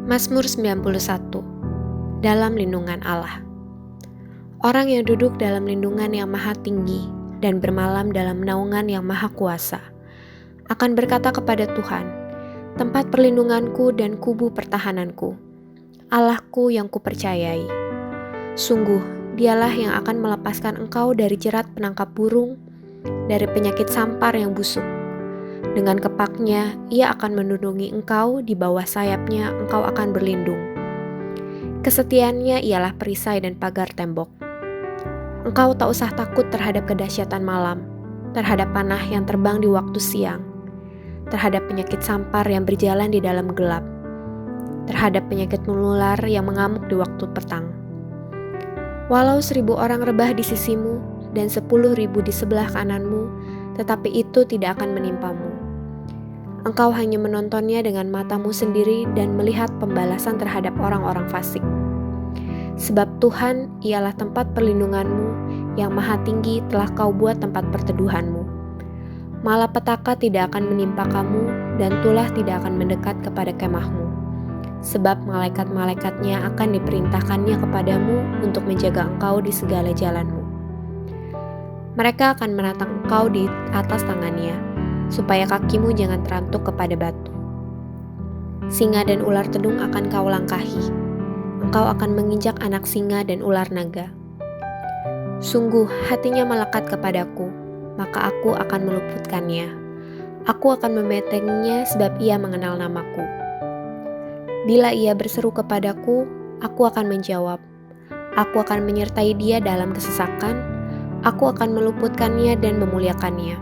Mazmur 91. Dalam lindungan Allah. Orang yang duduk dalam lindungan yang maha tinggi dan bermalam dalam naungan yang maha kuasa akan berkata kepada Tuhan, tempat perlindunganku dan kubu pertahananku, Allahku yang kupercayai. Sungguh, dialah yang akan melepaskan engkau dari jerat penangkap burung, dari penyakit sampar yang busuk. Dengan kepaknya, ia akan melindungi engkau, di bawah sayapnya engkau akan berlindung. Kesetiaannya ialah perisai dan pagar tembok. Engkau tak usah takut terhadap kedahsyatan malam, terhadap panah yang terbang di waktu siang, terhadap penyakit sampar yang berjalan di dalam gelap, terhadap penyakit menular yang mengamuk di waktu petang. Walau 1.000 orang rebah di sisimu dan 10.000 di sebelah kananmu, tetapi itu tidak akan menimpamu. Engkau hanya menontonnya dengan matamu sendiri dan melihat pembalasan terhadap orang-orang fasik. Sebab Tuhan ialah tempat perlindunganmu, yang maha tinggi telah kau buat tempat perteduhanmu. Malapetaka tidak akan menimpa kamu, dan tulah tidak akan mendekat kepada kemahmu. Sebab malaikat-malaikatnya akan diperintahkannya kepadamu untuk menjaga engkau di segala jalanmu. Mereka akan menatang engkau di atas tangannya, supaya kakimu jangan terantuk kepada batu. Singa dan ular tedung akan kau langkahi. Engkau akan menginjak anak singa dan ular naga. Sungguh hatinya melekat kepadaku, maka aku akan meluputkannya. Aku akan membentenginya sebab ia mengenal namaku. Bila ia berseru kepadaku, aku akan menjawab. Aku akan menyertai dia dalam kesesakan. Aku akan meluputkannya dan memuliakannya.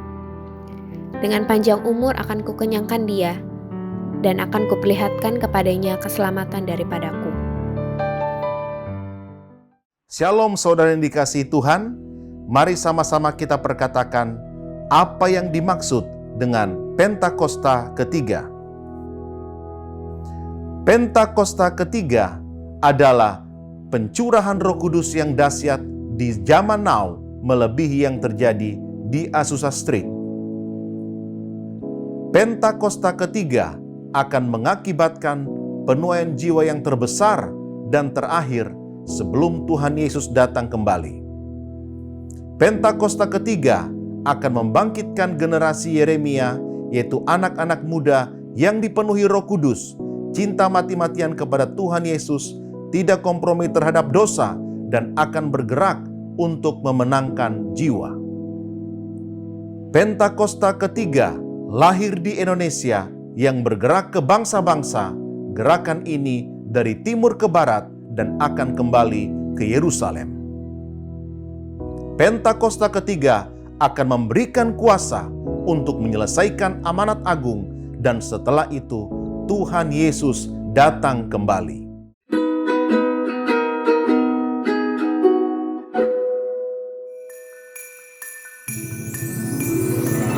Dengan panjang umur akan kukenyangkan dia, dan akan kuperlihatkan kepadanya keselamatan daripadaku. Shalom saudara yang dikasihi Tuhan, mari sama-sama kita perkatakan apa yang dimaksud dengan Pentakosta ketiga. Pentakosta ketiga adalah pencurahan Roh Kudus yang dahsyat di zaman now melebihi yang terjadi di Azusa Street. Pentakosta ketiga akan mengakibatkan penuaian jiwa yang terbesar dan terakhir sebelum Tuhan Yesus datang kembali. Pentakosta ketiga akan membangkitkan generasi Yeremia, yaitu anak-anak muda yang dipenuhi Roh Kudus, cinta mati-matian kepada Tuhan Yesus, tidak kompromi terhadap dosa, dan akan bergerak untuk memenangkan jiwa. Pentakosta ketiga lahir di Indonesia yang bergerak ke bangsa-bangsa. Gerakan ini dari timur ke barat dan akan kembali ke Yerusalem. Pentakosta ketiga akan memberikan kuasa untuk menyelesaikan amanat agung, dan setelah itu Tuhan Yesus datang kembali.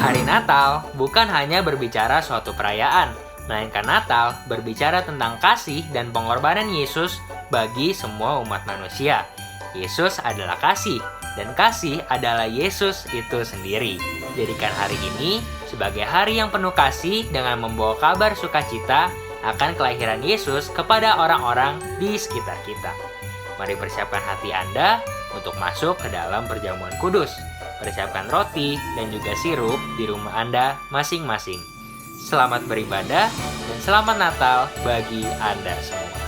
Hari Natal bukan hanya berbicara suatu perayaan, melainkan Natal berbicara tentang kasih dan pengorbanan Yesus bagi semua umat manusia. Yesus adalah kasih, dan kasih adalah Yesus itu sendiri. Jadikan hari ini sebagai hari yang penuh kasih dengan membawa kabar sukacita akan kelahiran Yesus kepada orang-orang di sekitar kita. Mari persiapkan hati Anda untuk masuk ke dalam perjamuan kudus. Persiapkan roti dan juga sirup di rumah Anda masing-masing. Selamat beribadah dan selamat Natal bagi Anda semua.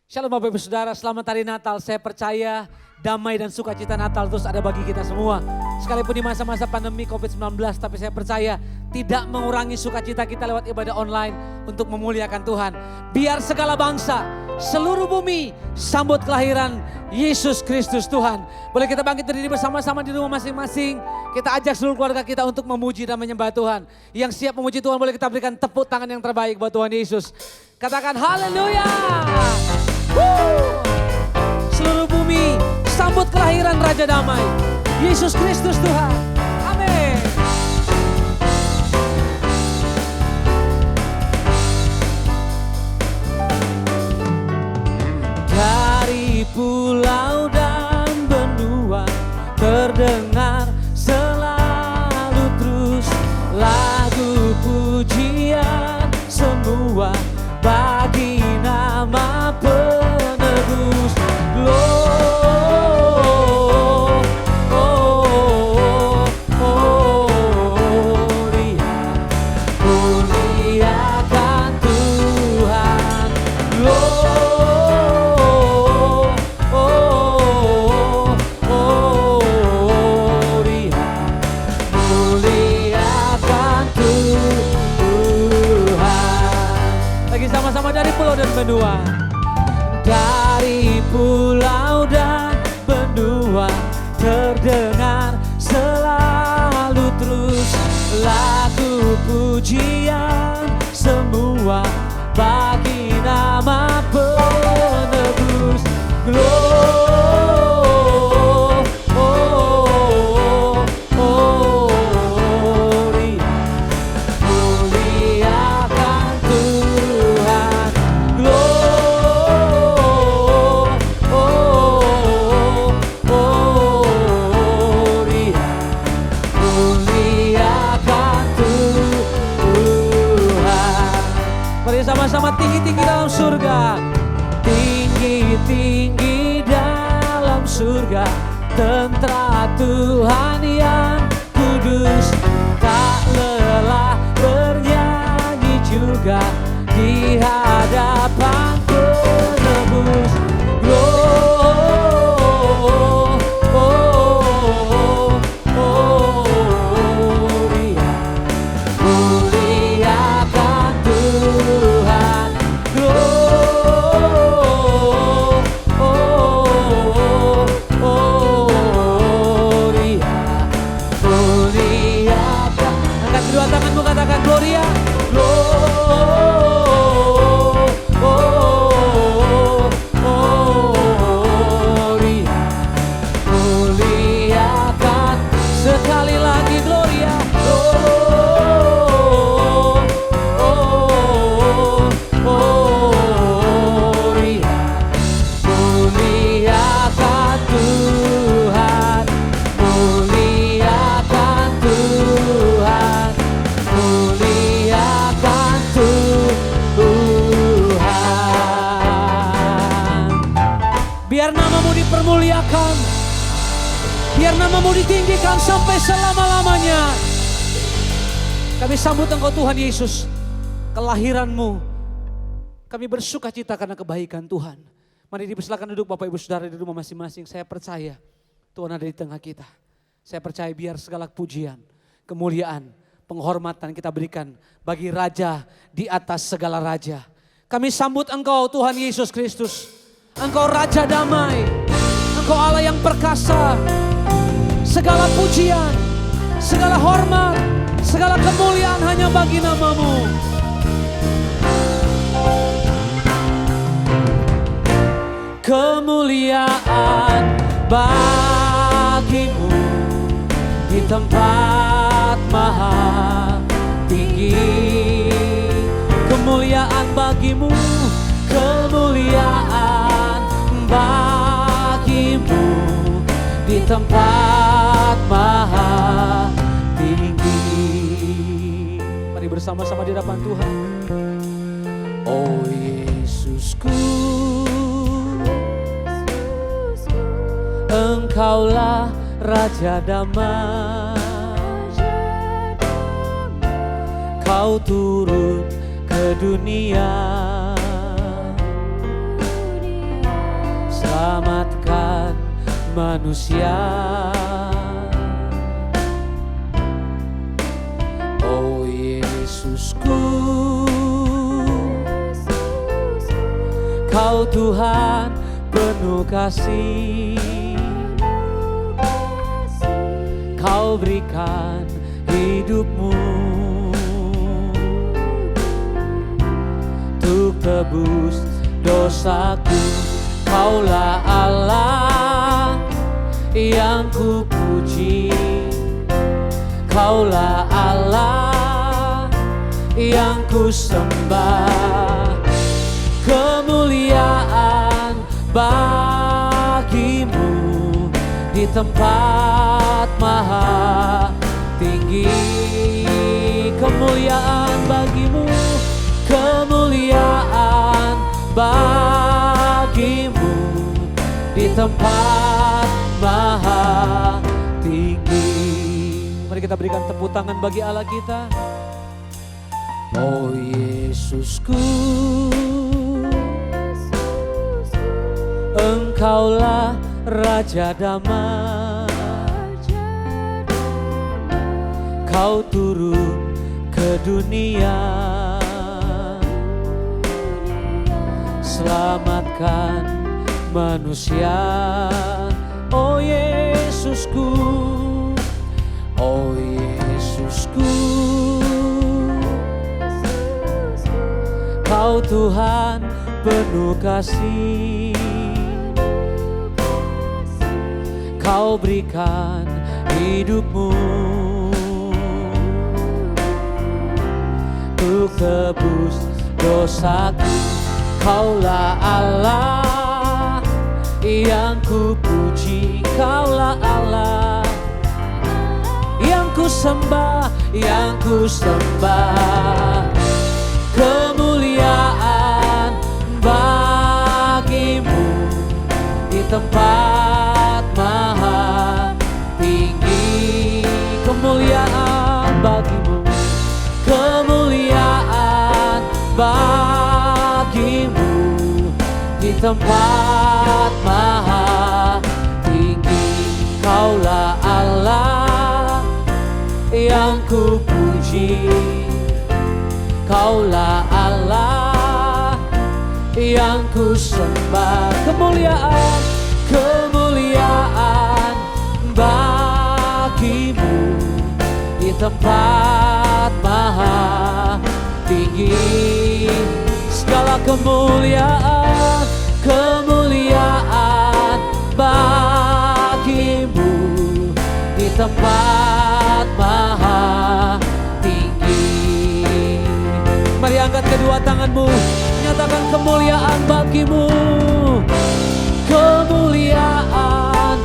Shalom Bapak Ibu Saudara, selamat hari Natal. Saya percaya damai dan sukacita Natal terus ada bagi kita semua. Sekalipun di masa-masa pandemi COVID-19, tapi saya percaya tidak mengurangi sukacita kita lewat ibadah online untuk memuliakan Tuhan. Biar segala bangsa, seluruh bumi sambut kelahiran Yesus Kristus Tuhan. Boleh kita bangkit berdiri bersama-sama di rumah masing-masing. Kita ajak seluruh keluarga kita untuk memuji dan menyembah Tuhan. Yang siap memuji Tuhan boleh kita berikan tepuk tangan yang terbaik buat Tuhan Yesus. Katakan haleluya. Seluruh bumi sambut kelahiran Raja Damai, Yesus Kristus Tuhan. Amin. Dari pulau dan benua bersama, tinggi-tinggi dalam surga. Tinggi-tinggi dalam surga, tentara Tuhan yang kudus. Tak lelah bernyanyi juga di hadapan penebus. Muliakan Tuhan. Muliakan. Angkat kedua tanganmu, katakan Gloria. Muliakan sekali lagi Gloria. Muliakan Tuhan. Muliakan Tuhan. Muliakan Tuhan. Biar namamu dipermuliakan, biar namamu ditinggikan sampai selama-lamanya. Kami sambut Engkau Tuhan Yesus, kelahiranmu. Kami bersuka cita karena kebaikan Tuhan. Mari dipersilakan duduk Bapak Ibu Saudara di rumah masing-masing. Saya percaya Tuhan ada di tengah kita. Saya percaya biar segala pujian, kemuliaan, penghormatan kita berikan bagi Raja di atas segala raja. Kami sambut Engkau Tuhan Yesus Kristus. Engkau Raja damai, Engkau Allah yang perkasa. Segala pujian, segala hormat, segala kemuliaan hanya bagi namamu. Kemuliaan bagimu di tempat maha tinggi. Kemuliaan bagimu, kemuliaan bagimu di tempat maha tinggi. Mari bersama-sama di hadapan Tuhan. Oh Yesusku, Engkaulah Raja damai. Kau turun ke dunia, selamatkan manusia. Oh Yesusku, Kau Tuhan penuh kasih. Kau berikan hidupmu untuk tebus dosaku. Kaulah Allah yang ku puji. Kaulah Allah yang ku sembah. Kemuliaan bagimu di tempat maha tinggi. Kemuliaan bagimu, kemuliaan bagimu di tempat maha tinggi. Mari kita berikan tepuk tangan bagi Allah kita. Oh Yesusku, Engkaulah Raja damai. Kau turun ke dunia, selamatkan manusia. Oh Yesusku, oh Yesusku, Kau Tuhan penuh kasih. Kau berikan hidupmu untuk tebus dosaku. Kaulah Allah yang ku puji. Kaulah Allah yang ku sembah, yang ku sembah. Kemuliaan tempat maha tinggi. Kemuliaan bagimu, kemuliaan bagimu di tempat maha tinggi. Kaulah Allah yang kupuji, Kaulah Allah yang ku sembah. Kemuliaan, kemuliaan bagimu di tempat maha tinggi. Segala kemuliaan, kemuliaan bagimu di tempat maha tinggi. Mari angkat kedua tanganmu, nyatakan kemuliaan bagimu, kemuliaan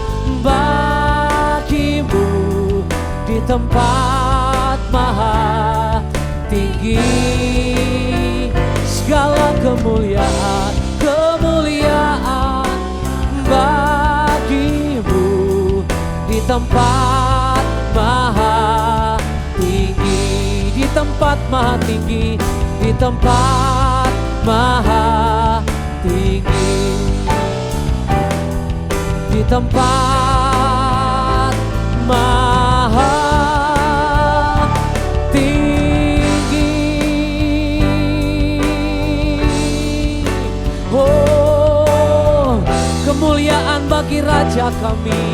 bagimu di tempat maha tinggi. Segala kemuliaan, kemuliaan bagimu di tempat maha tinggi, di tempat maha tinggi, di tempat maha tinggi, di tempat maha tinggi. Oh, kemuliaan bagi Raja kami,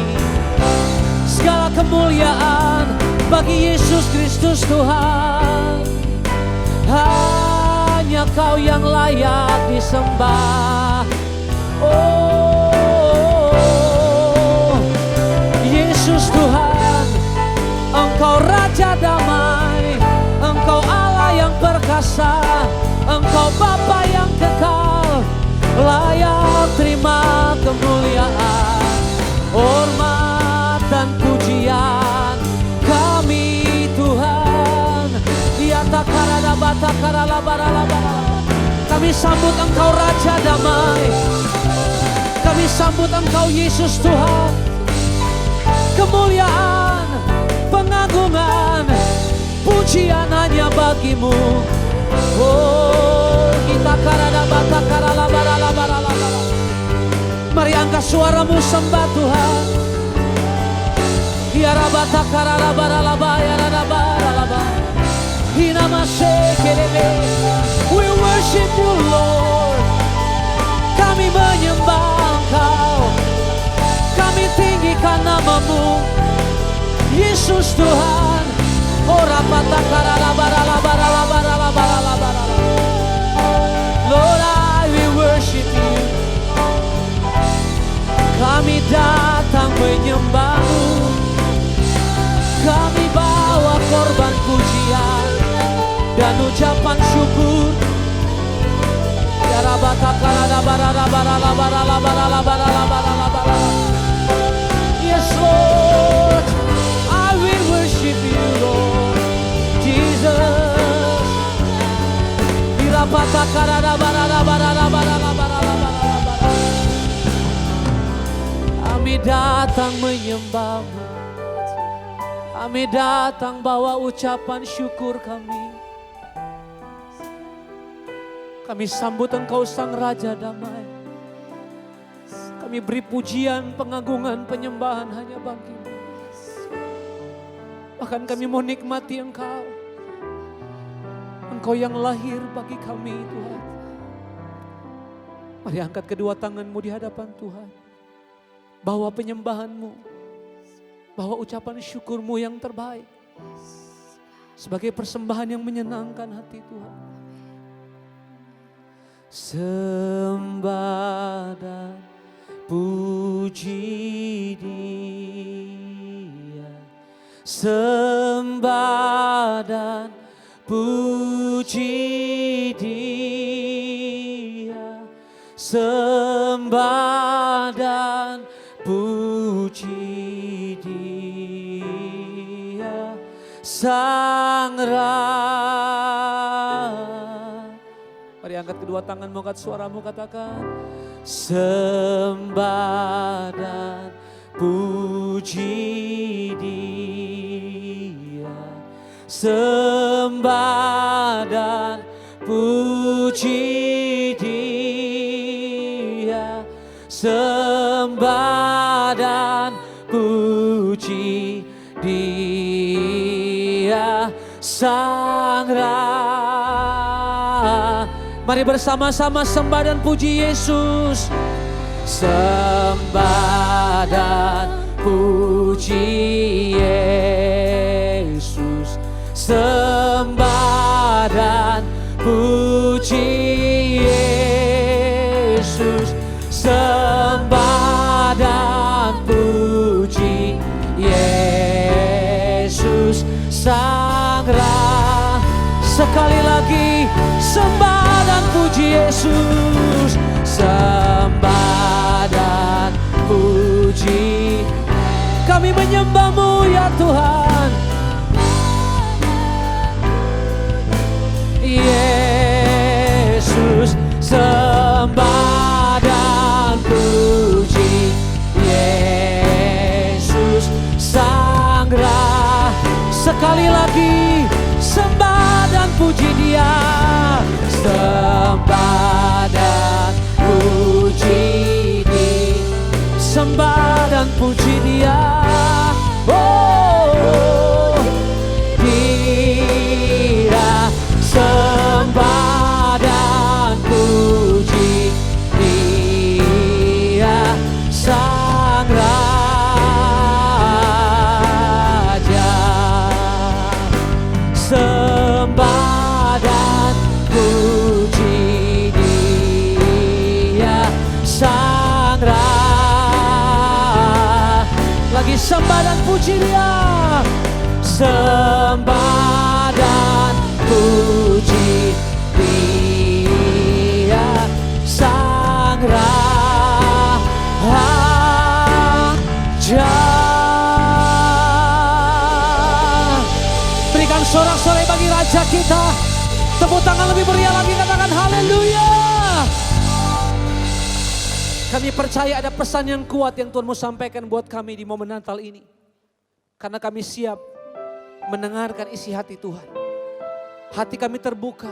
segala kemuliaan bagi Yesus Kristus Tuhan. Hanya Kau yang layak disembah. Oh, Yesus Tuhan, Engkau Raja damai, Engkau Allah yang perkasa, Engkau Bapa yang kekal, layak terima kemuliaan, hormat dan pujian kami Tuhan. Kami sambut Engkau Raja damai, kami sambut Engkau Yesus Tuhan. Kemuliaan, pengagungan, pujian hanya bagimu. Oh, kita mari angkat suaramu sembah Tuhan. Ya rabata karalabaralaba ya radabaralaba. We worship you Lord. Kami menyembah Engkau, kami tinggikan namamu Yesus Tuhan. Oh rabata karalabaralabaralabaralabaralabar. Lord, I will worship you. Kami datang menyembahmu, kami bawa korban pujian dan ucapan syukur. Yes Lord, I will worship you Lord Jesus. Kami datang menyembahmu, kami datang bawa ucapan syukur kami. Kami sambut Engkau Sang Raja damai. Kami beri pujian, pengagungan, penyembahan hanya bagi-Mu. Bahkan kami mau nikmati Engkau, Engkau yang lahir bagi kami Tuhan. Mari angkat kedua tanganmu di hadapan Tuhan. Bawa penyembahanmu, bawa ucapan syukurmu yang terbaik sebagai persembahan yang menyenangkan hati Tuhan. Sembah dan puji Dia, sembah dan puji Dia, sembah dan puji Dia, Sang Raja. Mari angkat Angkat kedua tanganmu, angkat suaramu, katakan. Sembah dan puji Dia. Sembah dan puji Dia. Sembah dan puji Dia, Sang Raja. Mari bersama-sama sembah dan puji Yesus. Sembah dan puji Yesus. Sembah dan puji Yesus. Sembah dan puji Yesus, Sang Raja. Sekali lagi, sembah dan puji Yesus. Sembah dan puji. Kami menyembah-Mu ya Tuhan. Yesus, sembah dan puji Yesus, Sang Raja. Sekali lagi, sembah dan puji Dia. Sembah dan puji Dia. Sembah dan puji Dia. Oh, Dia. Sembah dan puji Dia, Sang Raja. Sembah dan puji Dia, Sang Raja. Lagi sembah dan puji Dia. Sembah dan puji Dia, Sang Raja. Berikan sorak-sorai bagi Raja kita. Tepuk tangan lebih meriah lagi, katakan haleluya. Kami percaya ada pesan yang kuat yang Tuhan mau sampaikan buat kami di momen Natal ini. Karena kami siap mendengarkan isi hati Tuhan. Hati kami terbuka,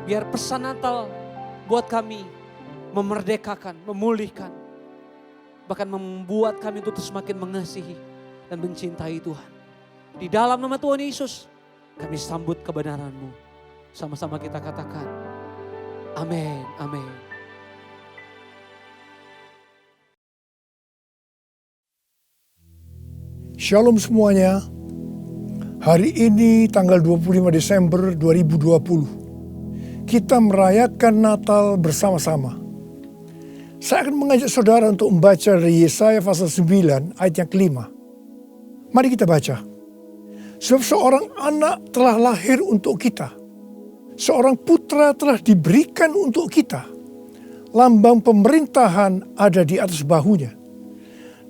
biar pesan Natal buat kami memerdekakan, memulihkan, bahkan membuat kami untuk terus semakin mengasihi dan mencintai Tuhan. Di dalam nama Tuhan Yesus, kami sambut kebenaran-Mu. Sama-sama kita katakan, amin, amin. Shalom semuanya. Hari ini tanggal 25 Desember 2020. Kita merayakan Natal bersama-sama. Saya akan mengajak saudara untuk membaca dari Yesaya pasal 9 ayat yang kelima. Mari kita baca. Sebab seorang anak telah lahir untuk kita. Seorang putra telah diberikan untuk kita. Lambang pemerintahan ada di atas bahunya.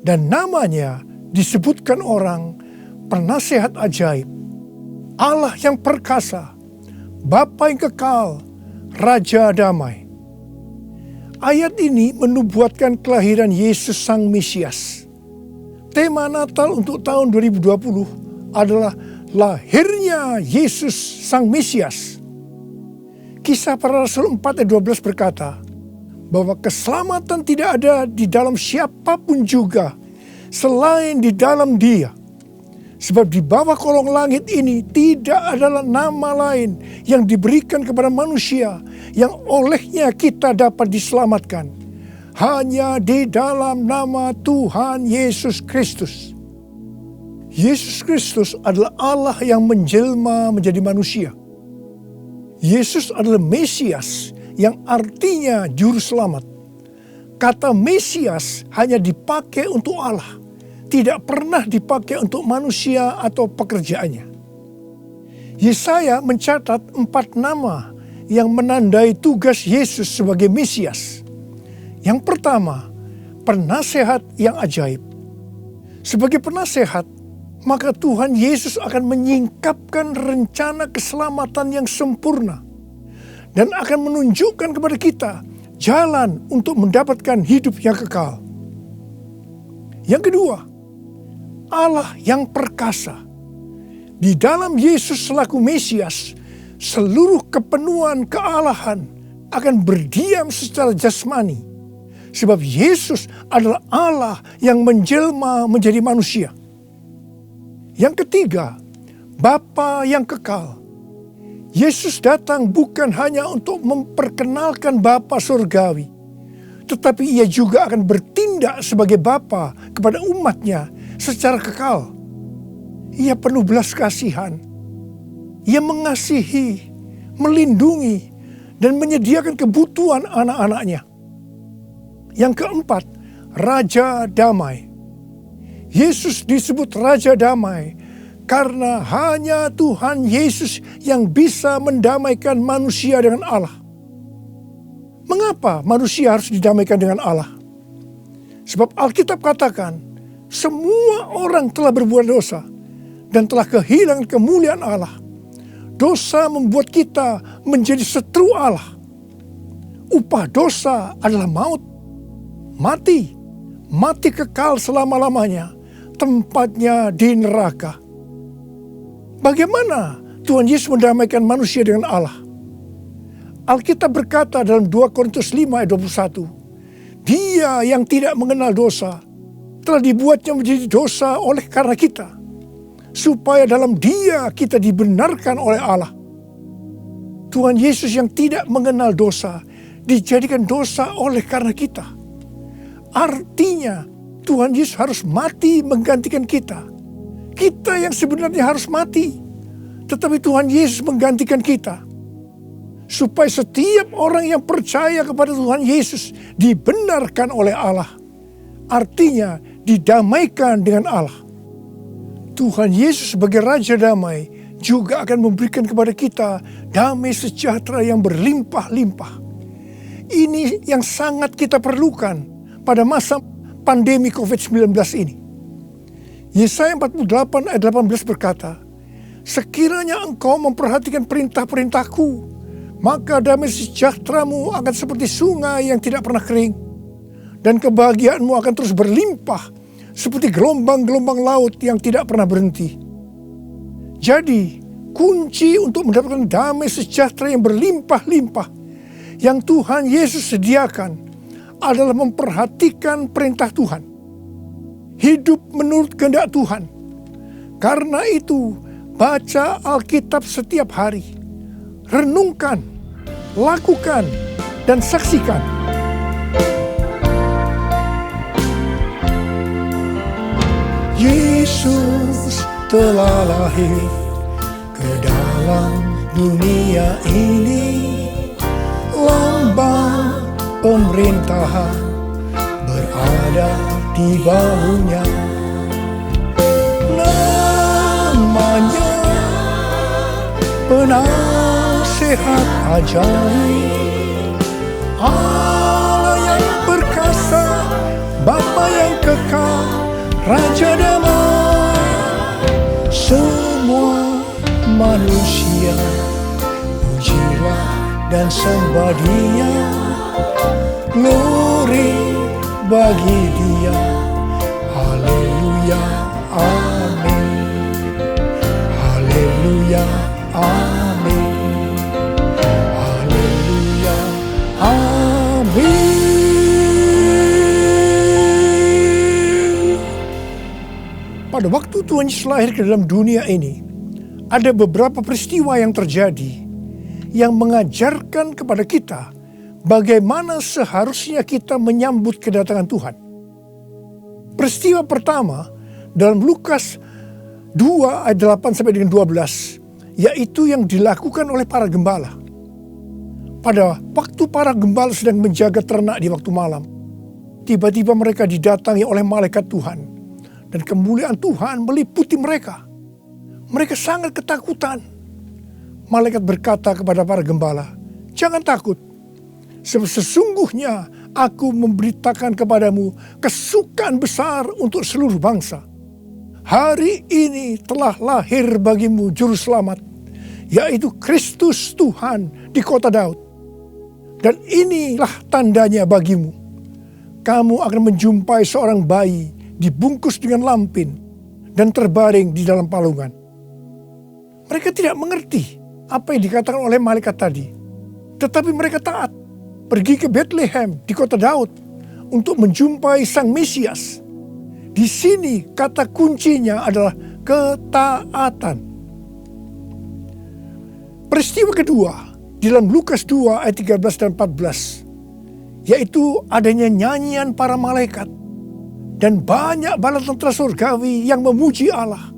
Dan namanya disebutkan orang Penasihat ajaib, Allah yang perkasa, Bapa yang kekal, Raja damai. Ayat ini menubuatkan kelahiran Yesus Sang Mesias. Tema Natal untuk tahun 2020 adalah lahirnya Yesus Sang Mesias. Kisah Para Rasul 4 ayat 12 berkata bahwa keselamatan tidak ada di dalam siapapun juga selain di dalam Dia. Sebab di bawah kolong langit ini tidak adalah nama lain yang diberikan kepada manusia yang olehnya kita dapat diselamatkan. Hanya di dalam nama Tuhan Yesus Kristus. Yesus Kristus adalah Allah yang menjelma menjadi manusia. Yesus adalah Mesias yang artinya juru selamat. Kata Mesias hanya dipakai untuk Allah. Tidak pernah dipakai untuk manusia atau pekerjaannya. Yesaya mencatat 4 nama yang menandai tugas Yesus sebagai Mesias. Yang pertama, penasehat yang ajaib. Sebagai penasehat, maka Tuhan Yesus akan menyingkapkan rencana keselamatan yang sempurna dan akan menunjukkan kepada kita jalan untuk mendapatkan hidup yang kekal. Yang kedua, Allah yang perkasa. Di dalam Yesus selaku Mesias, seluruh kepenuhan kealahan akan berdiam secara jasmani. Sebab Yesus adalah Allah yang menjelma menjadi manusia. Yang ketiga, Bapa yang kekal. Yesus datang bukan hanya untuk memperkenalkan Bapa surgawi, tetapi ia juga akan bertindak sebagai Bapa kepada umatnya secara kekal. Ia penuh belas kasihan. Ia mengasihi, melindungi, dan menyediakan kebutuhan anak-anaknya. Yang keempat, Raja Damai. Yesus disebut Raja Damai karena hanya Tuhan Yesus yang bisa mendamaikan manusia dengan Allah. Mengapa manusia harus didamaikan dengan Allah? Sebab Alkitab katakan, semua orang telah berbuat dosa dan telah kehilangan kemuliaan Allah. Dosa membuat kita menjadi setru Allah. Upah dosa adalah maut, mati kekal selama-lamanya, tempatnya di neraka. Bagaimana Tuhan Yesus mendamaikan manusia dengan Allah? Alkitab berkata dalam 2 Korintus 5 ayat 21, Dia yang tidak mengenal dosa telah dibuatnya menjadi dosa oleh karena kita, supaya dalam Dia kita dibenarkan oleh Allah. Tuhan Yesus yang tidak mengenal dosa dijadikan dosa oleh karena kita. Artinya Tuhan Yesus harus mati menggantikan kita. Kita yang sebenarnya harus mati, tetapi Tuhan Yesus menggantikan kita. Supaya setiap orang yang percaya kepada Tuhan Yesus dibenarkan oleh Allah. Artinya didamaikan dengan Allah. Tuhan Yesus sebagai Raja Damai juga akan memberikan kepada kita damai sejahtera yang berlimpah-limpah. Ini yang sangat kita perlukan pada masa pandemi COVID-19 ini. Yesaya 48 ayat 18 berkata, Sekiranya engkau memperhatikan perintah-perintahku, maka damai sejahteramu akan seperti sungai yang tidak pernah kering, dan kebahagiaanmu akan terus berlimpah seperti gelombang-gelombang laut yang tidak pernah berhenti. Jadi, kunci untuk mendapatkan damai sejahtera yang berlimpah-limpah yang Tuhan Yesus sediakan adalah memperhatikan perintah Tuhan. Hidup menurut kehendak Tuhan. Karena itu, baca Alkitab setiap hari. Renungkan, lakukan, dan saksikan. Yesus telah lahir ke dalam dunia ini, lambang pemerintahan berada di bahunya. Namanya Penasehat Ajaib, Allah yang perkasa, Bapa yang kekal, Raja Damai. Semua manusia pujilah dan sembah Dia, glory bagi Dia. Haleluya, amin. Haleluya, amin. Haleluya, amin. Pada waktu Tuhan Yesus lahir ke dalam dunia ini, ada beberapa peristiwa yang terjadi yang mengajarkan kepada kita bagaimana seharusnya kita menyambut kedatangan Tuhan. Peristiwa pertama dalam Lukas 2 ayat 8 sampai dengan 12, yaitu yang dilakukan oleh para gembala. Pada waktu para gembala sedang menjaga ternak di waktu malam, tiba-tiba mereka didatangi oleh malaikat Tuhan, dan kemuliaan Tuhan meliputi mereka. Mereka sangat ketakutan. Malaikat berkata kepada para gembala, "Jangan takut, sebab sesungguhnya aku memberitakan kepadamu kesukaan besar untuk seluruh bangsa. Hari ini telah lahir bagimu juru selamat, yaitu Kristus Tuhan di kota Daud. Dan inilah tandanya bagimu. Kamu akan menjumpai seorang bayi dibungkus dengan lampin dan terbaring di dalam palungan. Mereka tidak mengerti apa yang dikatakan oleh malaikat tadi. Tetapi mereka taat. Pergi ke Bethlehem di kota Daud untuk menjumpai Sang Mesias. Di sini kata kuncinya adalah ketaatan. Peristiwa kedua di dalam Lukas 2 ayat 13 dan 14, yaitu adanya nyanyian para malaikat dan banyak bala tentara surgawi yang memuji Allah.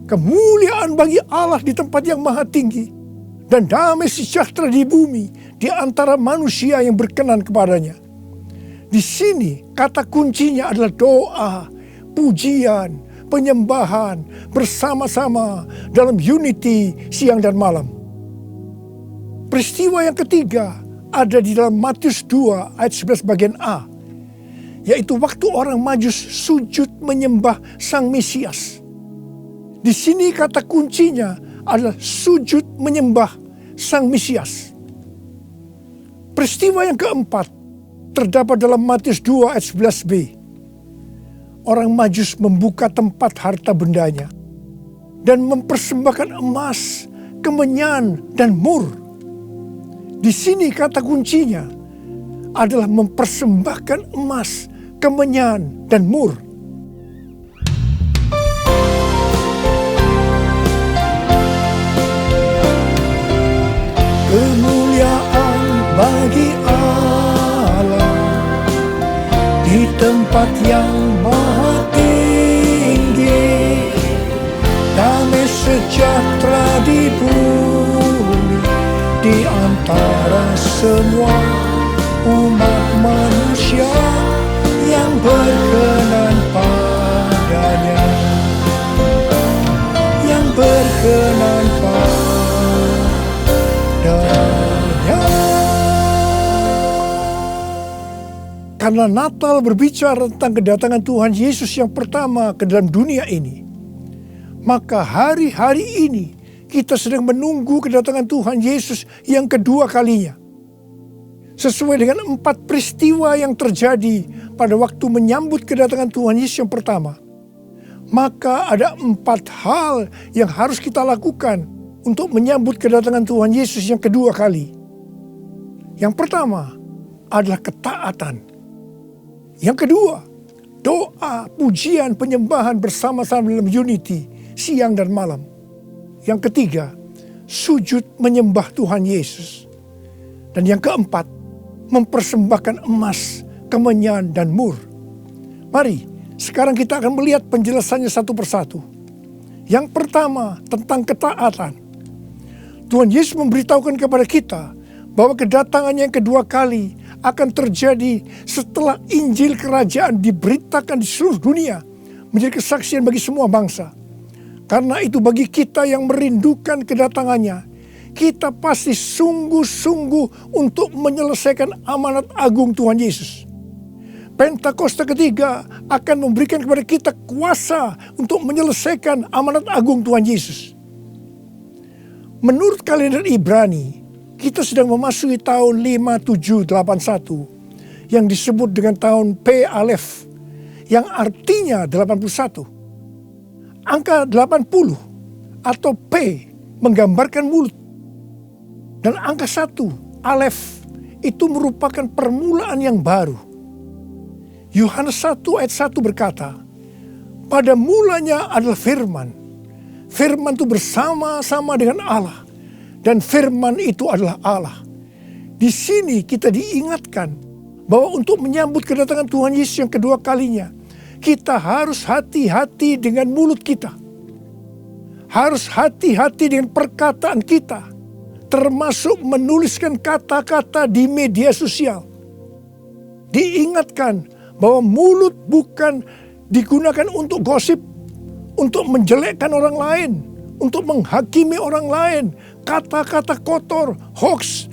Kemuliaan bagi Allah di tempat yang maha tinggi, dan damai sejahtera di bumi di antara manusia yang berkenan kepadanya. Di sini kata kuncinya adalah doa, pujian, penyembahan bersama-sama dalam unity siang dan malam. Peristiwa yang ketiga ada di dalam Matius 2 ayat 11 bagian A, yaitu waktu orang Majus sujud menyembah Sang Mesias. Di sini kata kuncinya adalah sujud menyembah Sang Mesias. Peristiwa yang keempat terdapat dalam Matius 2 ayat 11b. Orang Majus membuka tempat harta bendanya dan mempersembahkan emas, kemenyan, dan mur. Di sini kata kuncinya adalah mempersembahkan emas, kemenyan, dan mur. Kemuliaan bagi Allah di tempat yang maha tinggi, damai sejahtera di bumi di antara semua umat manusia yang berkenan padanya, yang berkenan padanya. Karena Natal berbicara tentang kedatangan Tuhan Yesus yang pertama ke dalam dunia ini, maka hari-hari ini kita sedang menunggu kedatangan Tuhan Yesus yang kedua kalinya. Sesuai dengan 4 peristiwa yang terjadi pada waktu menyambut kedatangan Tuhan Yesus yang pertama, maka ada 4 hal yang harus kita lakukan untuk menyambut kedatangan Tuhan Yesus yang kedua kali. Yang pertama adalah ketaatan. Yang kedua, doa, pujian, penyembahan bersama-sama dalam unity siang dan malam. Yang ketiga, sujud menyembah Tuhan Yesus. Dan yang keempat, mempersembahkan emas, kemenyan, dan mur. Mari, sekarang kita akan melihat penjelasannya satu persatu. Yang pertama, tentang ketaatan. Tuhan Yesus memberitahukan kepada kita bahwa kedatangannya yang kedua kali akan terjadi setelah Injil Kerajaan diberitakan di seluruh dunia, menjadi kesaksian bagi semua bangsa. Karena itu bagi kita yang merindukan kedatangannya, kita pasti sungguh-sungguh untuk menyelesaikan amanat agung Tuhan Yesus. Pentakosta ketiga akan memberikan kepada kita kuasa untuk menyelesaikan amanat agung Tuhan Yesus. Menurut kalender Ibrani, kita sedang memasuki tahun 5781 yang disebut dengan tahun P Alef, yang artinya 81. Angka 80 atau P menggambarkan mulut. Dan angka 1, Alef, itu merupakan permulaan yang baru. Yohanes 1 ayat 1 berkata, pada mulanya adalah firman. Firman itu bersama-sama dengan Allah. Dan firman itu adalah Allah. Di sini kita diingatkan bahwa untuk menyambut kedatangan Tuhan Yesus yang kedua kalinya, kita harus hati-hati dengan mulut kita. Harus hati-hati dengan perkataan kita, termasuk menuliskan kata-kata di media sosial. Diingatkan bahwa mulut bukan digunakan untuk gosip, untuk menjelekkan orang lain, untuk menghakimi orang lain, kata-kata kotor, hoax.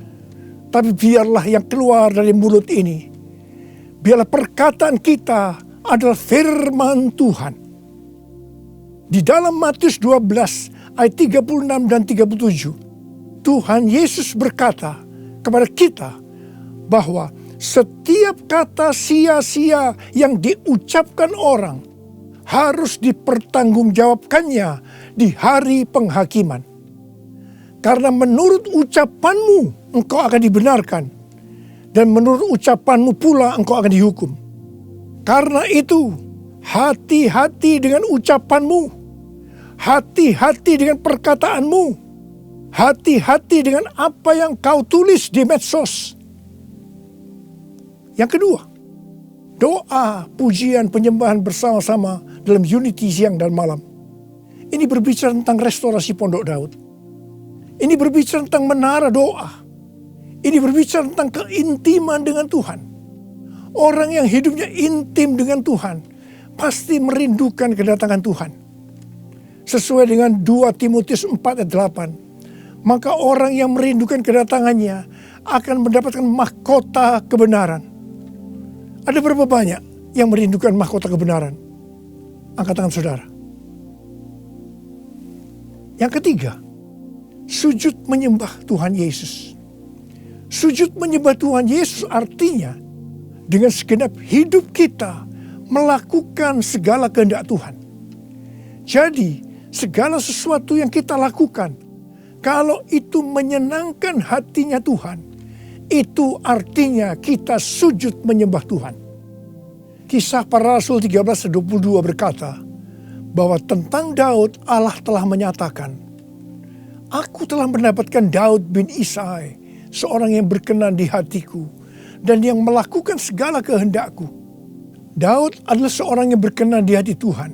Tapi biarlah yang keluar dari mulut ini, biarlah perkataan kita adalah firman Tuhan. Di dalam Matius 12 ayat 36 dan 37, Tuhan Yesus berkata kepada kita bahwa setiap kata sia-sia yang diucapkan orang harus dipertanggungjawabkannya di hari penghakiman. Karena menurut ucapanmu engkau akan dibenarkan, dan menurut ucapanmu pula engkau akan dihukum. Karena itu, hati-hati dengan ucapanmu, hati-hati dengan perkataanmu, hati-hati dengan apa yang kau tulis di medsos. Yang kedua, doa, pujian, penyembahan bersama-sama dalam unity siang dan malam. Ini berbicara tentang restorasi Pondok Daud. Ini berbicara tentang menara doa. Ini berbicara tentang keintiman dengan Tuhan. Orang yang hidupnya intim dengan Tuhan pasti merindukan kedatangan Tuhan. Sesuai dengan 2 Timotius 4 ayat 8. Maka orang yang merindukan kedatangannya akan mendapatkan mahkota kebenaran. Ada berapa banyak yang merindukan mahkota kebenaran? Angkat tangan saudara. Yang ketiga, sujud menyembah Tuhan Yesus. Sujud menyembah Tuhan Yesus artinya dengan segenap hidup kita melakukan segala kehendak Tuhan. Jadi segala sesuatu yang kita lakukan, kalau itu menyenangkan hatinya Tuhan, itu artinya kita sujud menyembah Tuhan. Kisah Para Rasul 13:22 berkata bahwa tentang Daud Allah telah menyatakan, "Aku telah mendapatkan Daud bin Isai, seorang yang berkenan di hatiku dan yang melakukan segala kehendakku." Daud adalah seorang yang berkenan di hati Tuhan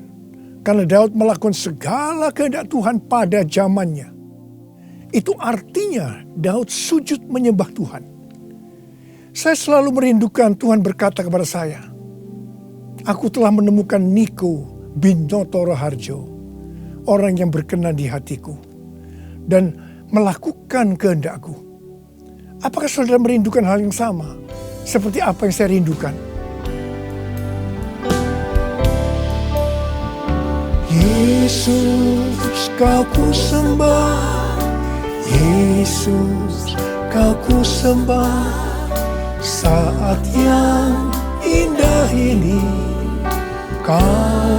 karena Daud melakukan segala kehendak Tuhan pada zamannya. Itu artinya Daud sujud menyembah Tuhan. Saya selalu merindukan Tuhan berkata kepada saya, "Aku telah menemukan Niko bin Noto Raharjo, orang yang berkenan di hatiku dan melakukan kehendakku." Apakah saudara merindukan hal yang sama seperti apa yang saya rindukan? Yesus, kau ku sembah, Yesus, kau ku sembah, saat yang indah ini kau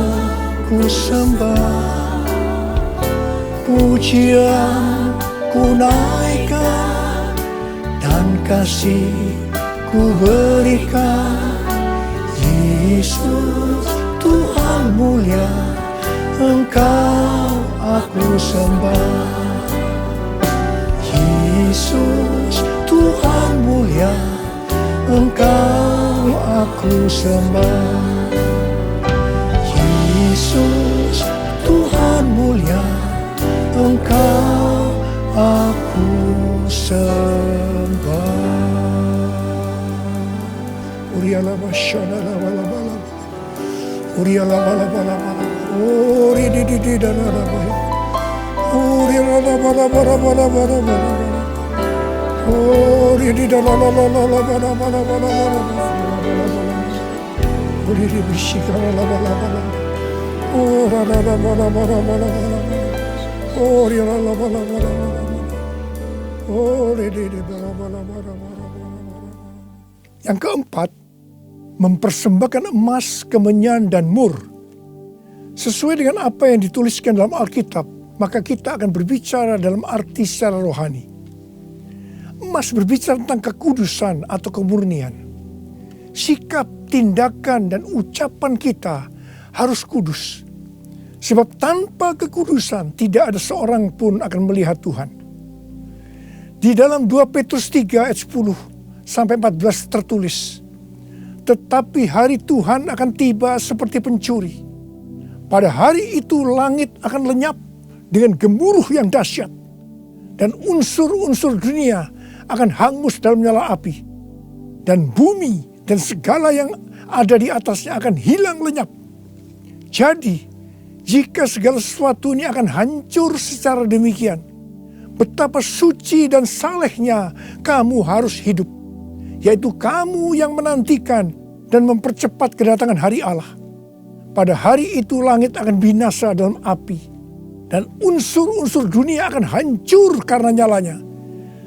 ku sembah, pujian ku naikkan dan kasih ku berikan. Yesus, Tuhan mulia, Engkau aku sembah. Yesus, Tuhan mulia, Engkau aku sembah. Yesus, Tuhan mulia, Engkau aku sembah. Uriala masyana la bala bala, Uriala bala bala bala, Uri di di da da da, Uriala bala bala bala bala bala, Uri di da la la la la la bala bala bala bala, Uri di bishikara la bala bala, Ora la la bala bala bala bala, Uri la la bala bala bala, Uri di bala bala bala bala. Yang keempat, mempersembahkan emas, kemenyan, dan mur. Sesuai dengan apa yang dituliskan dalam Alkitab, maka kita akan berbicara dalam arti secara rohani. Emas berbicara tentang kekudusan atau kemurnian. Sikap, tindakan, dan ucapan kita harus kudus. Sebab tanpa kekudusan tidak ada seorang pun akan melihat Tuhan. Di dalam 2 Petrus 3 ayat 10 sampai 14 tertulis, "Tetapi hari Tuhan akan tiba seperti pencuri. Pada hari itu langit akan lenyap dengan gemuruh yang dahsyat, dan unsur-unsur dunia akan hangus dalam nyala api, dan bumi dan segala yang ada di atasnya akan hilang lenyap. Jadi, jika segala sesuatu ini akan hancur secara demikian, betapa suci dan salehnya kamu harus hidup, yaitu kamu yang menantikan dan mempercepat kedatangan hari Allah. Pada hari itu langit akan binasa dalam api, dan unsur-unsur dunia akan hancur karena nyalanya.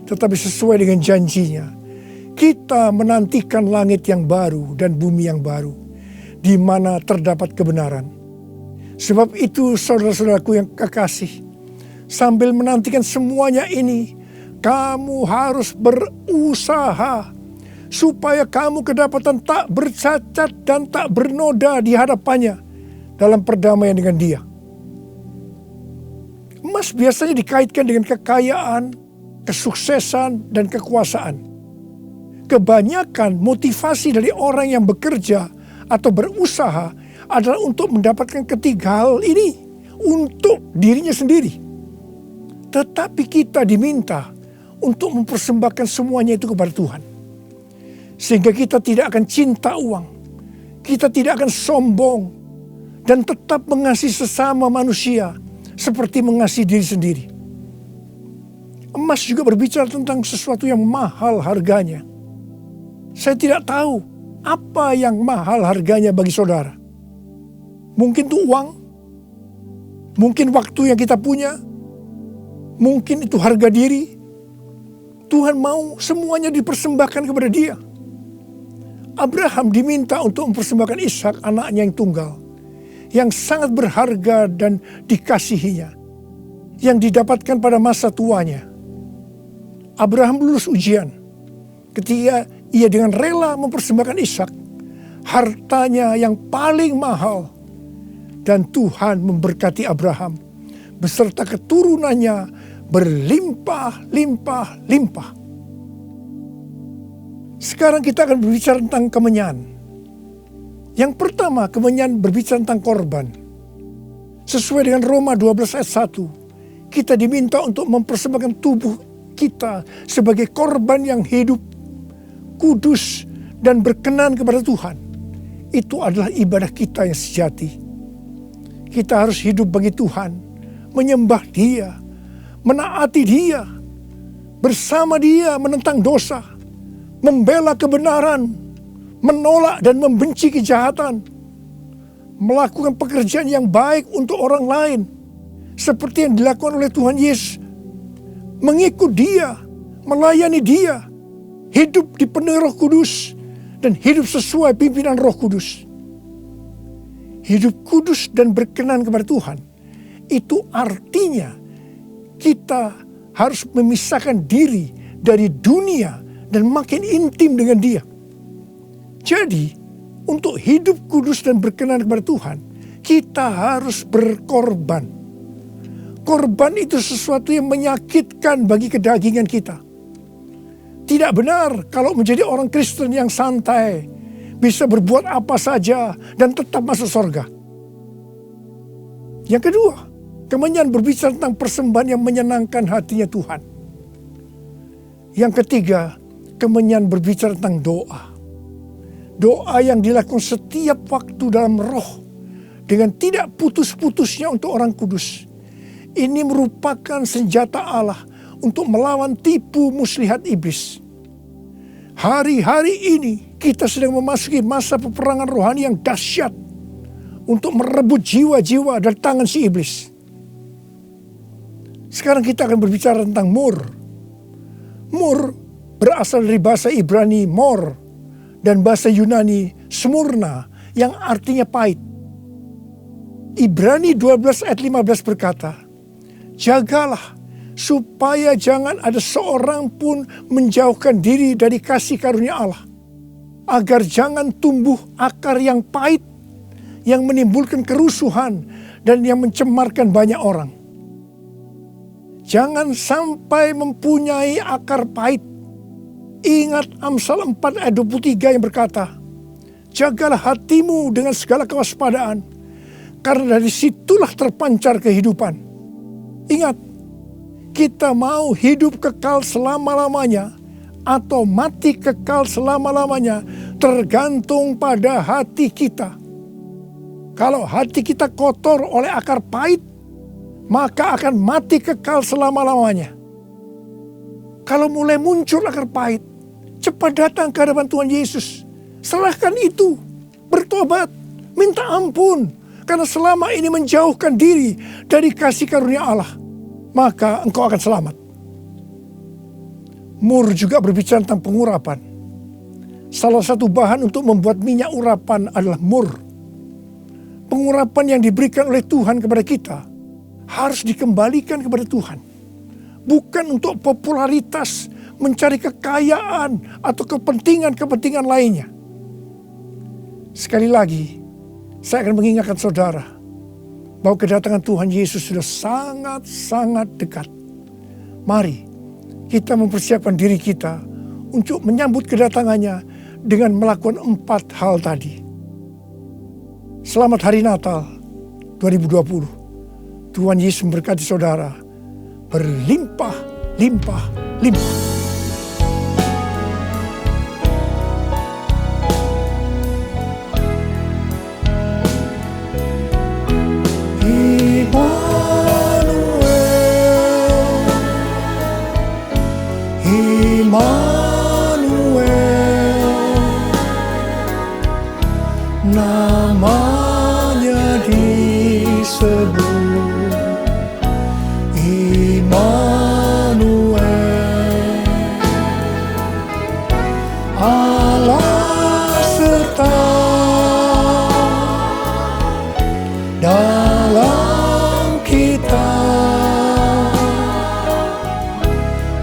tetapi sesuai dengan janjinya. Kita menantikan langit yang baru dan bumi yang baru, di mana terdapat kebenaran. Sebab itu saudara-saudaraku yang kekasih, sambil menantikan semuanya ini, kamu harus berusaha supaya kamu kedapatan tak bercacat dan tak bernoda di hadapannya dalam perdamaian dengan Dia. Emas biasanya dikaitkan dengan kekayaan, kesuksesan, dan kekuasaan. Kebanyakan motivasi dari orang yang bekerja atau berusaha adalah untuk mendapatkan ketiga hal ini untuk dirinya sendiri. Tetapi kita diminta untuk mempersembahkan semuanya itu kepada Tuhan. Sehingga kita tidak akan cinta uang, kita tidak akan sombong, dan tetap mengasihi sesama manusia seperti mengasihi diri sendiri. Emas juga berbicara tentang sesuatu yang mahal harganya. Saya tidak tahu apa yang mahal harganya bagi saudara. Mungkin itu uang, mungkin waktu yang kita punya, mungkin itu harga diri. Tuhan mau semuanya dipersembahkan kepada Dia. Abraham diminta untuk mempersembahkan Ishak, anaknya yang tunggal, yang sangat berharga dan dikasihinya, yang didapatkan pada masa tuanya. Abraham lulus ujian ketika ia dengan rela mempersembahkan Ishak, hartanya yang paling mahal, dan Tuhan memberkati Abraham beserta keturunannya berlimpah-limpah-limpah. Sekarang kita akan berbicara tentang kemenyan. Yang pertama, kemenyan berbicara tentang korban. Sesuai dengan Roma 12 ayat 1, kita diminta untuk mempersembahkan tubuh kita sebagai korban yang hidup, kudus, dan berkenan kepada Tuhan. Itu adalah ibadah kita yang sejati. Kita harus hidup bagi Tuhan, menyembah Dia, menaati Dia, bersama Dia menentang dosa, membela kebenaran, menolak dan membenci kejahatan, melakukan pekerjaan yang baik untuk orang lain, seperti yang dilakukan oleh Tuhan Yesus, mengikut Dia, melayani Dia, hidup dipenuhi Roh Kudus, dan hidup sesuai pimpinan Roh Kudus. Hidup kudus dan berkenan kepada Tuhan, itu artinya kita harus memisahkan diri dari dunia dan makin intim dengan Dia. Jadi, untuk hidup kudus dan berkenan kepada Tuhan, kita harus berkorban. Korban itu sesuatu yang menyakitkan bagi kedagingan kita. Tidak benar kalau menjadi orang Kristen yang santai, bisa berbuat apa saja dan tetap masuk surga. Yang kedua, kemenyan berbicara tentang persembahan yang menyenangkan hatinya Tuhan. Yang ketiga, kemenyan berbicara tentang doa. Doa yang dilakukan setiap waktu dalam roh, dengan tidak putus-putusnya untuk orang kudus. Ini merupakan senjata Allah untuk melawan tipu muslihat iblis. Hari-hari ini kita sedang memasuki masa peperangan rohani yang dahsyat untuk merebut jiwa-jiwa dari tangan si iblis. Sekarang kita akan berbicara tentang mur. Mur berasal dari bahasa Ibrani mor dan bahasa Yunani smurna yang artinya pahit. Ibrani 12 ayat 15 berkata, jagalah supaya jangan ada seorang pun menjauhkan diri dari kasih karunia Allah, agar jangan tumbuh akar yang pahit, yang menimbulkan kerusuhan dan yang mencemarkan banyak orang. Jangan sampai mempunyai akar pahit. Ingat Amsal 4 ayat 23 yang berkata, jagalah hatimu dengan segala kewaspadaan, karena dari situlah terpancar kehidupan. Ingat, kita mau hidup kekal selama-lamanya atau mati kekal selama-lamanya tergantung pada hati kita. Kalau hati kita kotor oleh akar pahit, maka akan mati kekal selama-lamanya. Kalau mulai muncul akar pahit, cepat datang ke hadapan Tuhan Yesus. Serahkan itu, bertobat, minta ampun. Karena selama ini menjauhkan diri dari kasih karunia Allah, maka engkau akan selamat. Mur juga berbicara tentang pengurapan. Salah satu bahan untuk membuat minyak urapan adalah mur. Pengurapan yang diberikan oleh Tuhan kepada kita harus dikembalikan kepada Tuhan. Bukan untuk popularitas, mencari kekayaan, atau kepentingan-kepentingan lainnya. Sekali lagi, saya akan mengingatkan saudara bahwa kedatangan Tuhan Yesus sudah sangat-sangat dekat. Mari kita mempersiapkan diri kita untuk menyambut kedatangannya dengan melakukan 4 hal tadi. Selamat Hari Natal 2020. Tuhan Yesus memberkati saudara berlimpah, limpah, limpah. Namanya disebut Immanuel, Allah serta dalam kita.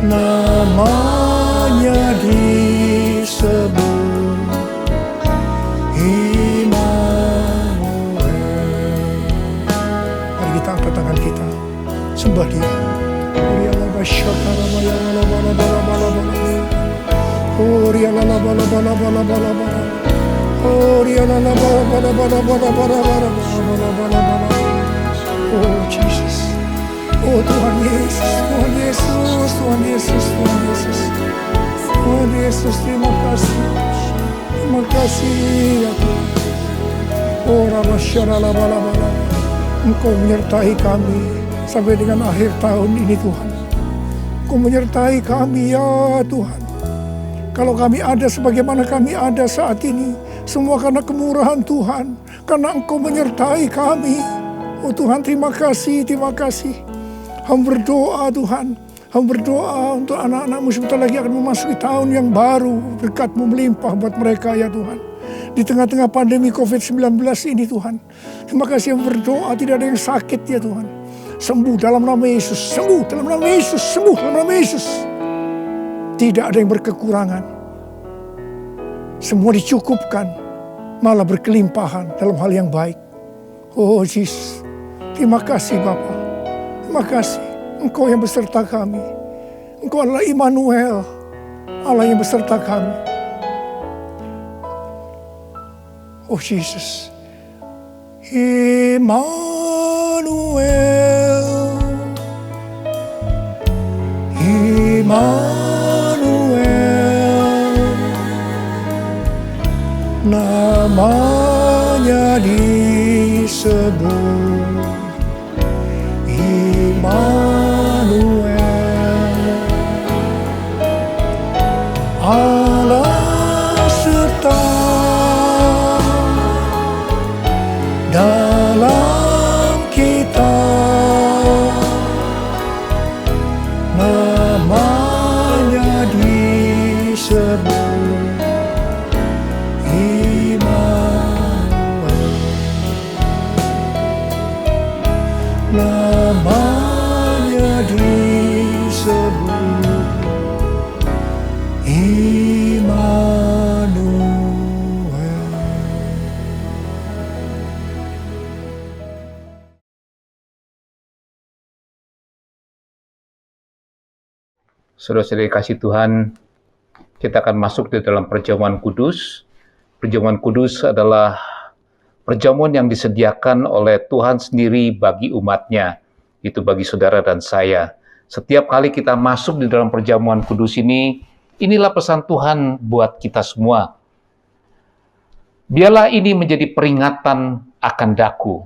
Namanya disebut tangan kita, sembah Dia. Oh Jesus, oh Tuhan Yesus, Tuhan Yesus, Tuhan Yesus, Tuhan Yesus, Tuhan Yesus, terima kasih ya Tuhan. Oh Rabbasharalabala, Engkau menyertai kami sampai dengan akhir tahun ini Tuhan. Engkau menyertai kami ya Tuhan. Kalau kami ada sebagaimana kami ada saat ini, semua karena kemurahan Tuhan, karena Engkau menyertai kami. Oh Tuhan, terima kasih, terima kasih. Hamba berdoa Tuhan, hamba berdoa untuk anak-anak-Mu sebentar lagi akan memasuki tahun yang baru. Berkat-Mu melimpah buat mereka ya Tuhan. Di tengah-tengah pandemi COVID-19 ini Tuhan. Terima kasih yang berdoa tidak ada yang sakit ya Tuhan. Sembuh dalam nama Yesus, sembuh dalam nama Yesus, sembuh dalam nama Yesus. Tidak ada yang berkekurangan. Semua dicukupkan, malah berkelimpahan dalam hal yang baik. Oh Yesus, terima kasih Bapa. Terima kasih, Engkau yang beserta kami. Engkau adalah Immanuel, Allah yang beserta kami. Oh Jesus, Immanuel, Immanuel, namanya disebut Immanuel, Allah serta dalam kita. Namanya disebut Immanuel, namanya disebut Immanuel. Saudara-saudari kasih Tuhan, kita akan masuk di dalam perjamuan kudus. Perjamuan kudus adalah perjamuan yang disediakan oleh Tuhan sendiri bagi umat-Nya, itu bagi saudara dan saya. Setiap kali kita masuk di dalam perjamuan kudus ini, inilah pesan Tuhan buat kita semua. Biarlah ini menjadi peringatan akan daku.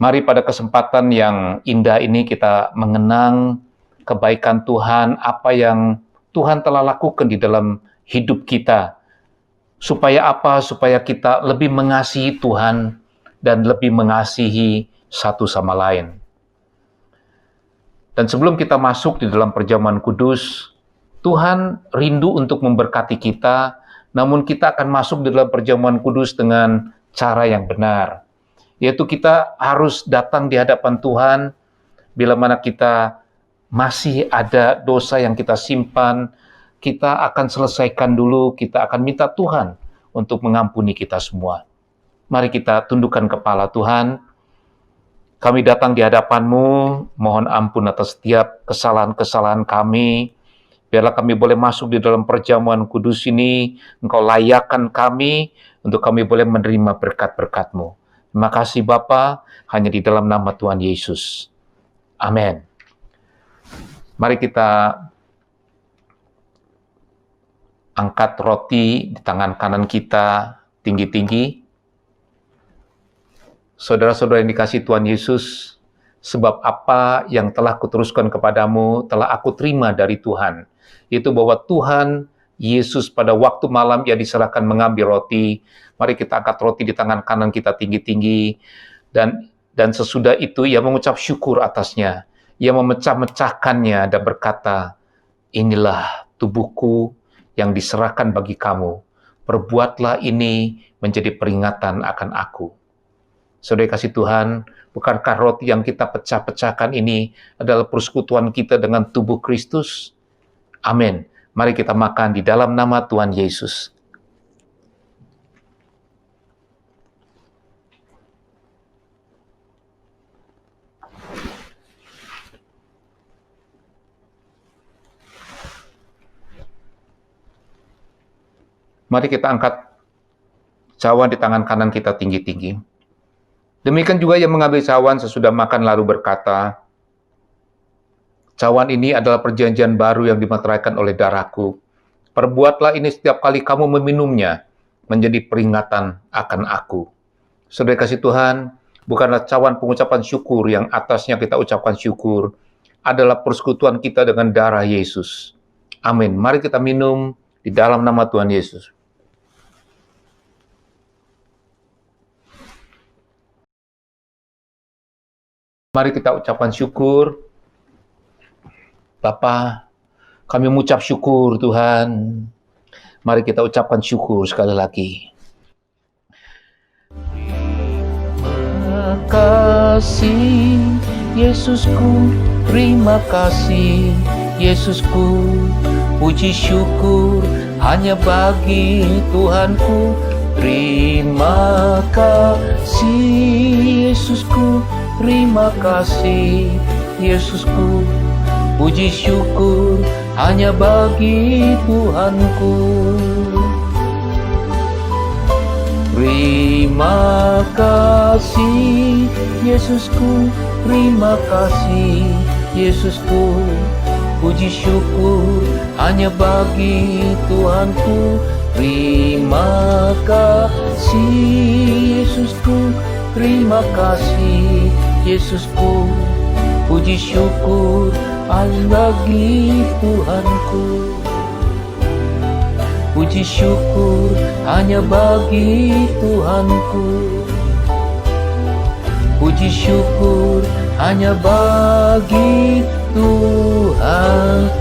Mari pada kesempatan yang indah ini kita mengenang kebaikan Tuhan, apa yang Tuhan telah lakukan di dalam hidup kita. Supaya apa? Supaya kita lebih mengasihi Tuhan dan lebih mengasihi satu sama lain. Dan sebelum kita masuk di dalam perjamuan kudus, Tuhan rindu untuk memberkati kita, namun kita akan masuk di dalam perjamuan kudus dengan cara yang benar. Yaitu kita harus datang di hadapan Tuhan bila mana kita masih ada dosa yang kita simpan, kita akan selesaikan dulu, kita akan minta Tuhan untuk mengampuni kita semua. Mari kita tundukkan kepala. Tuhan, kami datang di hadapan-Mu, mohon ampun atas setiap kesalahan-kesalahan kami. Biarlah kami boleh masuk di dalam perjamuan kudus ini, Engkau layakkan kami, untuk kami boleh menerima berkat-berkat-Mu. Terima kasih Bapa, hanya di dalam nama Tuhan Yesus. Amin. Mari kita angkat roti di tangan kanan kita tinggi-tinggi. Saudara-saudara yang dikasihi Tuhan Yesus, sebab apa yang telah kuteruskan kepadamu telah aku terima dari Tuhan, yaitu bahwa Tuhan Yesus pada waktu malam Ia diserahkan mengambil roti. Mari kita angkat roti di tangan kanan kita tinggi-tinggi, dan sesudah itu Ia mengucap syukur atasnya. Ia memecah-mecahkannya dan berkata, inilah tubuhku yang diserahkan bagi kamu. Perbuatlah ini menjadi peringatan akan aku. Saudara kasih Tuhan, bukankah roti yang kita pecah-pecahkan ini adalah persekutuan kita dengan tubuh Kristus? Amin. Mari kita makan di dalam nama Tuhan Yesus. Mari kita angkat cawan di tangan kanan kita tinggi-tinggi. Demikian juga yang mengambil cawan sesudah makan lalu berkata, cawan ini adalah perjanjian baru yang dimeteraikan oleh darahku. Perbuatlah ini setiap kali kamu meminumnya, menjadi peringatan akan aku. Saudara kasih Tuhan, bukanlah cawan pengucapan syukur yang atasnya kita ucapkan syukur, adalah persekutuan kita dengan darah Yesus. Amin. Mari kita minum di dalam nama Tuhan Yesus. Mari kita ucapkan syukur. Bapa, kami mengucap syukur Tuhan. Mari kita ucapkan syukur sekali lagi. Terima kasih Yesusku, terima kasih Yesusku. Puji syukur hanya bagi Tuhanku. Terima kasih Yesusku, terima kasih Yesusku. Puji syukur hanya bagi Tuhanku. Terima kasih Yesusku, terima kasih Yesusku. Puji syukur hanya bagi Tuhanku. Terima kasih Yesusku, terima kasih Yesusku. Puji syukur hanya bagi Tuhanku. Puji syukur hanya bagi Tuhanku. Puji syukur hanya bagi Tuhanku.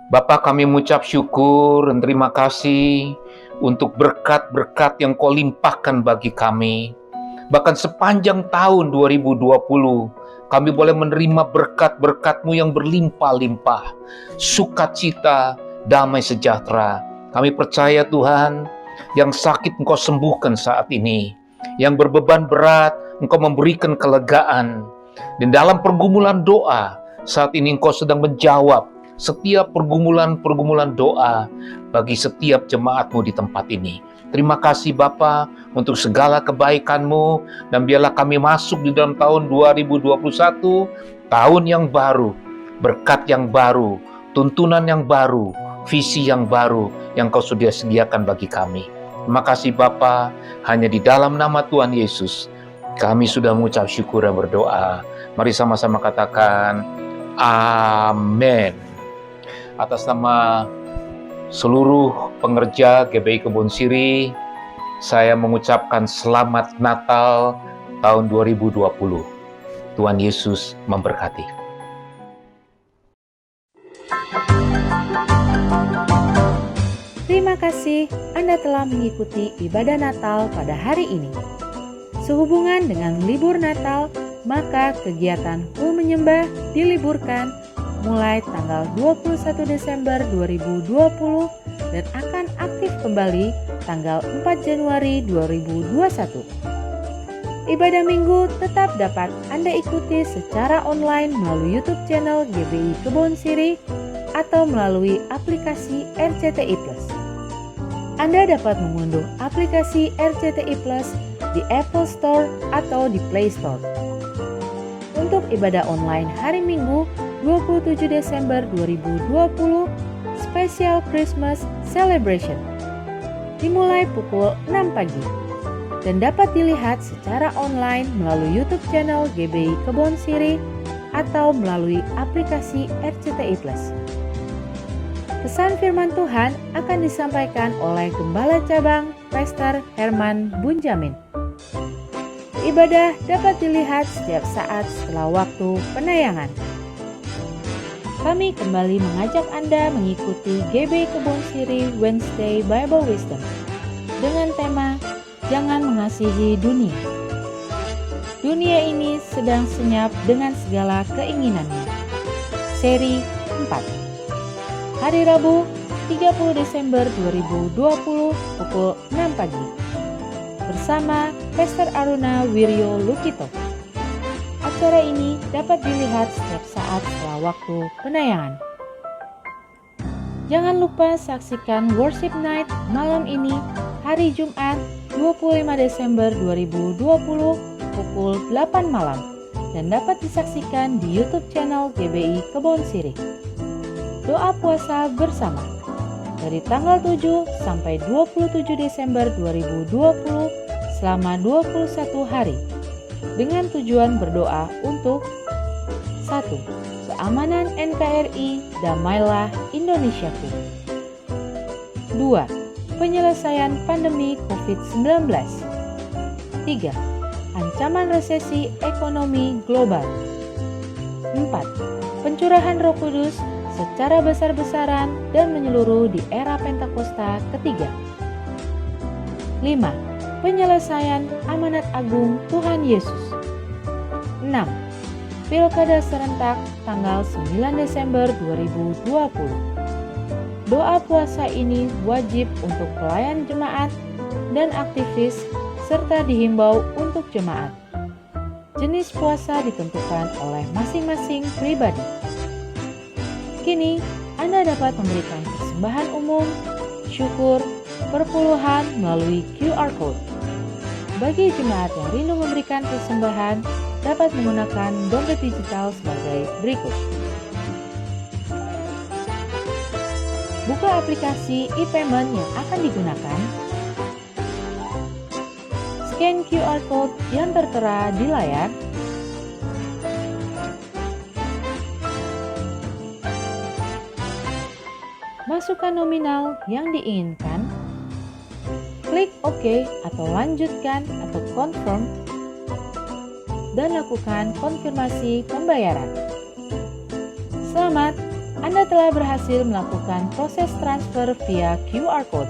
Bapa, kami mengucap syukur dan terima kasih untuk berkat-berkat yang Kau limpahkan bagi kami. Bahkan sepanjang tahun 2020, kami boleh menerima berkat-berkat-Mu yang berlimpah-limpah. Sukacita, damai sejahtera. Kami percaya Tuhan, yang sakit Engkau sembuhkan saat ini. Yang berbeban berat, Engkau memberikan kelegaan. Dan dalam pergumulan doa, saat ini Engkau sedang menjawab setiap pergumulan-pergumulan doa bagi setiap jemaat-Mu di tempat ini. Terima kasih Bapa untuk segala kebaikan-Mu, dan biarlah kami masuk di dalam tahun 2021, tahun yang baru, berkat yang baru, tuntunan yang baru, visi yang baru yang Kau sudah sediakan bagi kami. Terima kasih Bapa, hanya di dalam nama Tuhan Yesus kami sudah mengucap syukur dan berdoa. Mari sama-sama katakan amin. Atas nama seluruh pengerja GBI Kebon Siri, saya mengucapkan selamat Natal tahun 2020. Tuhan Yesus memberkati. Terima kasih Anda telah mengikuti ibadah Natal pada hari ini. Sehubungan dengan libur Natal, maka kegiatan Ku Menyembah diliburkan mulai tanggal 21 Desember 2020 dan akan aktif kembali tanggal 4 Januari 2021. Ibadah Minggu tetap dapat Anda ikuti secara online melalui YouTube channel GBI Kebon Sirih atau melalui aplikasi RCTI Plus. Anda dapat mengunduh aplikasi RCTI Plus di Apple Store atau di Play Store. Untuk ibadah online hari Minggu 27 Desember 2020, Special Christmas Celebration dimulai pukul 6 pagi dan dapat dilihat secara online melalui YouTube channel GBI Kebon Sirih atau melalui aplikasi RCTI Plus. Pesan firman Tuhan akan disampaikan oleh Gembala Cabang Pastor Herman Bunjamin. Ibadah dapat dilihat setiap saat setelah waktu penayangan. Kami kembali mengajak Anda mengikuti GBI Kebon Sirih Wednesday Bible Wisdom dengan tema Jangan Mengasihi Dunia. Dunia ini sedang senyap dengan segala keinginannya. Seri 4. Hari Rabu, 30 Desember 2020 pukul 6 pagi. Bersama Pastor Aruna Wiryo Lukito. Acara ini dapat dilihat setiap saat setelah waktu penayangan. Jangan lupa saksikan Worship Night malam ini hari Jumat 25 Desember 2020 pukul 8 malam dan dapat disaksikan di YouTube channel GBI Kebon Sirih. Doa puasa bersama dari tanggal 7 sampai 27 Desember 2020 selama 21 hari dengan tujuan berdoa untuk 1. Keamanan NKRI, damailah Indonesiaku. 2. Penyelesaian pandemi COVID-19. 3. Ancaman resesi ekonomi global. 4. Pencurahan Roh Kudus secara besar-besaran dan menyeluruh di era Pentakosta ketiga. 5. Penyelesaian amanat agung Tuhan Yesus. 6. Pilkada serentak tanggal 9 Desember 2020. Doa puasa ini wajib untuk pelayan jemaat dan aktivis serta dihimbau untuk jemaat. Jenis puasa ditentukan oleh masing-masing pribadi. Kini, Anda dapat memberikan persembahan umum, syukur, perpuluhan melalui QR Code. Bagi jemaat yang rindu memberikan persembahan, dapat menggunakan dompet digital sebagai berikut. Buka aplikasi e-payment yang akan digunakan. Scan QR Code yang tertera di layar. Masukkan nominal yang diinginkan. Klik OK atau lanjutkan atau confirm dan lakukan konfirmasi pembayaran. Selamat, Anda telah berhasil melakukan proses transfer via QR Code.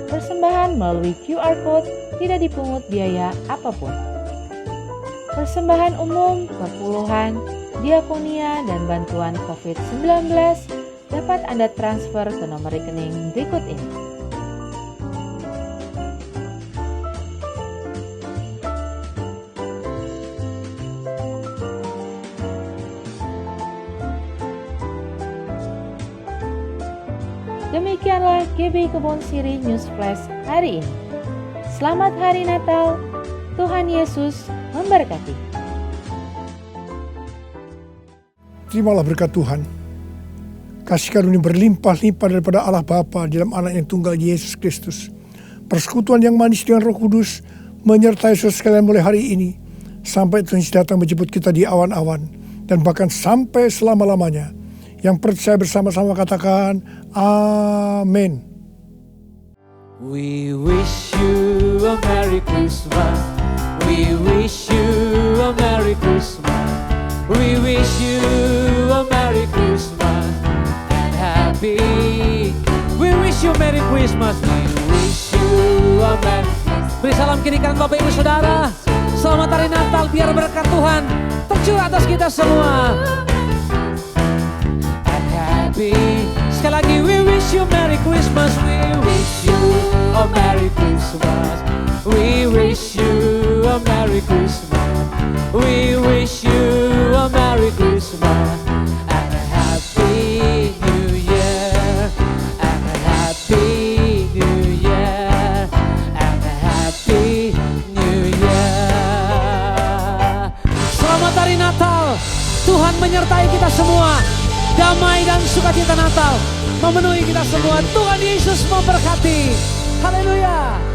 Persembahan melalui QR Code tidak dipungut biaya apapun. Persembahan umum, perpuluhan, diakonia, dan bantuan COVID-19 dapat Anda transfer ke nomor rekening berikut ini. Demikianlah GBI Kebon Sirih News Flash hari ini. Selamat Hari Natal, Tuhan Yesus memberkati. Terimalah berkat Tuhan. Kasih karunia berlimpah-limpah daripada Allah Bapa dalam Anak yang tunggal Yesus Kristus. Persekutuan yang manis dengan Roh Kudus menyertai saudara sekalian mulai hari ini sampai Tuhan Yesus datang menjemput kita di awan-awan dan bahkan sampai selama-lamanya. Yang percaya bersama-sama katakan amin. We wish you a Merry Christmas. We wish you a Merry Christmas. We wish you a Merry Christmas and happy. We wish you Merry Christmas. We wish you a Merry Christmas. Beri salam kiri kanan Bapak Ibu Saudara. Selamat hari Natal, biar berkat Tuhan tercurah atas kita semua. And happy. Sekali lagi, we wish you Merry Christmas. We wish you a Merry Christmas. We wish you a Merry Christmas. We wish you a Merry Christmas and a Happy New Year. And a Happy New Year. And a Happy New Year. Selamat hari Natal. Tuhan menyertai kita semua. Damai dan sukacita Natal memenuhi kita semua. Tuhan Yesus memberkati. Haleluya.